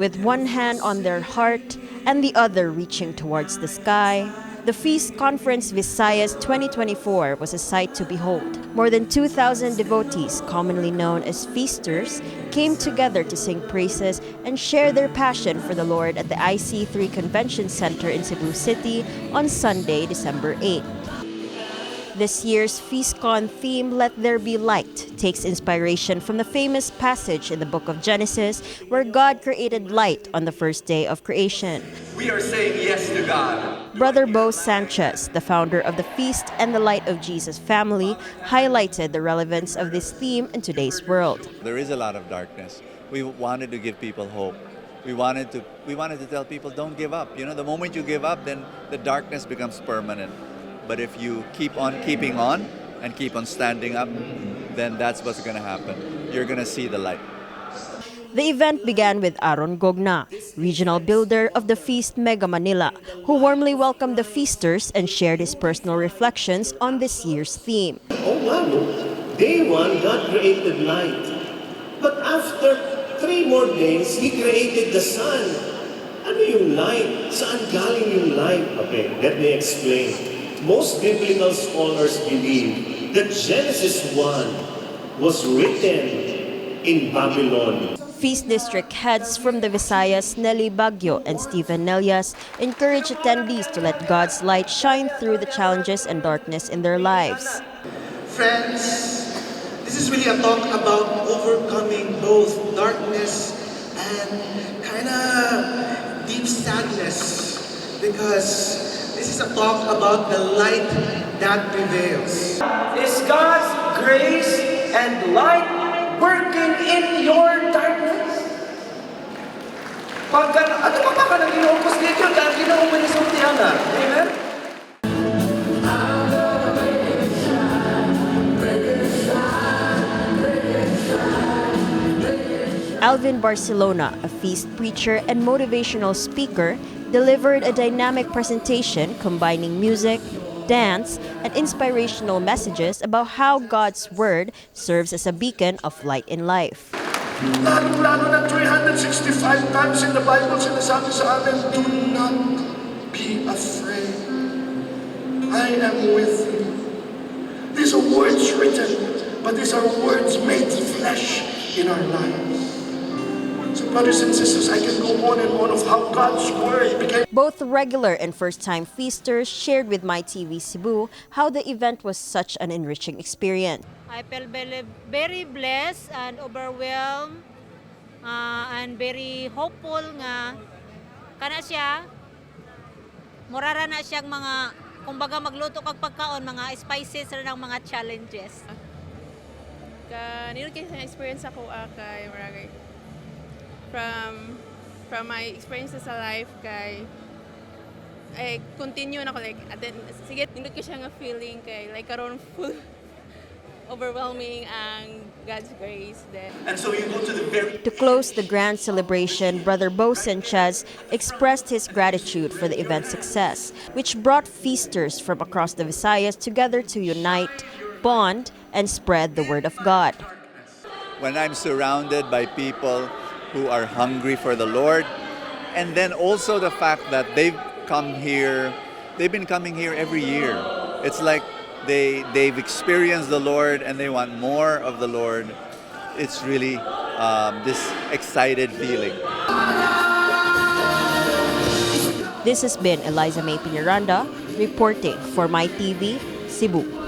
With one hand on their heart and the other reaching towards the sky, the Feast Conference Visayas 2024 was a sight to behold. More than 2,000 devotees, commonly known as feasters, came together to sing praises and share their passion for the Lord at the IC3 Convention Center in Cebu City on Sunday, December 8. This year's FeastCon theme, Let There Be Light, takes inspiration from the famous passage in the book of Genesis where God created light on the first day of creation. We are saying yes to God. Brother Bo Sanchez, the founder of the Feast and the Light of Jesus family, highlighted the relevance of this theme in today's world. There is a lot of darkness. We wanted to give people hope. We wanted to tell people, don't give up. You know, the moment you give up, then the darkness becomes permanent. But if you keep on keeping on and keep on standing up, then that's what's going to happen. You're going to see the light. The event began with 𝗵𝘁𝗵𝗲, regional builder of the Feast Mega Manila, who warmly welcomed the feasters and shared his personal reflections on this year's theme. Oh wow, day one, God created light. But after 3 more days, He created the sun. Ano yung light? Saan galing yung light? Okay, let me explain. Most biblical scholars believe that Genesis 1 was written in Babylon. Feast District heads from the Visayas, Nelly Baguio and Stephen Nelias, encourage attendees to let God's light shine through the challenges and darkness in their lives. Friends, this is really a talk about overcoming both darkness and kind of deep sadness, because this is a talk about the light that prevails. Is God's grace and light working in your darkness? Ano pa ka nang ginupos dito? Dahil ginaupo ni Sultiana. Amen? Alvin Barcelona, a feast preacher and motivational speaker, delivered a dynamic presentation combining music, dance, and inspirational messages about how God's Word serves as a beacon of light in life. Lalo na 365 times in the Bible sinasabi sa amin, do not be afraid. I am with you. These are words written, but these are words made flesh in our lives. So brothers and sisters, I can go on and on of how God's Word became. Both regular and first-time feasters shared with MyTV Cebu how the event was such an enriching experience. I felt very blessed and overwhelmed and very hopeful nga kana siya murara na siyang mga kumbaga magluto kag pagkaon, mga spices ra ng mga challenges. Kanino kay experience ako kay maragay from my experiences sa life kay I continue na ko like then sige nindot ko siya nga feeling kay like karon full overwhelming ang God's grace then. And so you go to the very... To close the grand celebration, Brother Bo Sanchez expressed his gratitude for the event's success, which brought feasters from across the Visayas together to unite, bond, and spread the word of God. When I'm surrounded by people who are hungry for the Lord, and then also the fact that they've been coming here every year. It's like they've experienced the Lord and they want more of the Lord. It's really this excited feeling. This has been 𝗵𝘁𝗵𝗲 reporting for MyTV Cebu.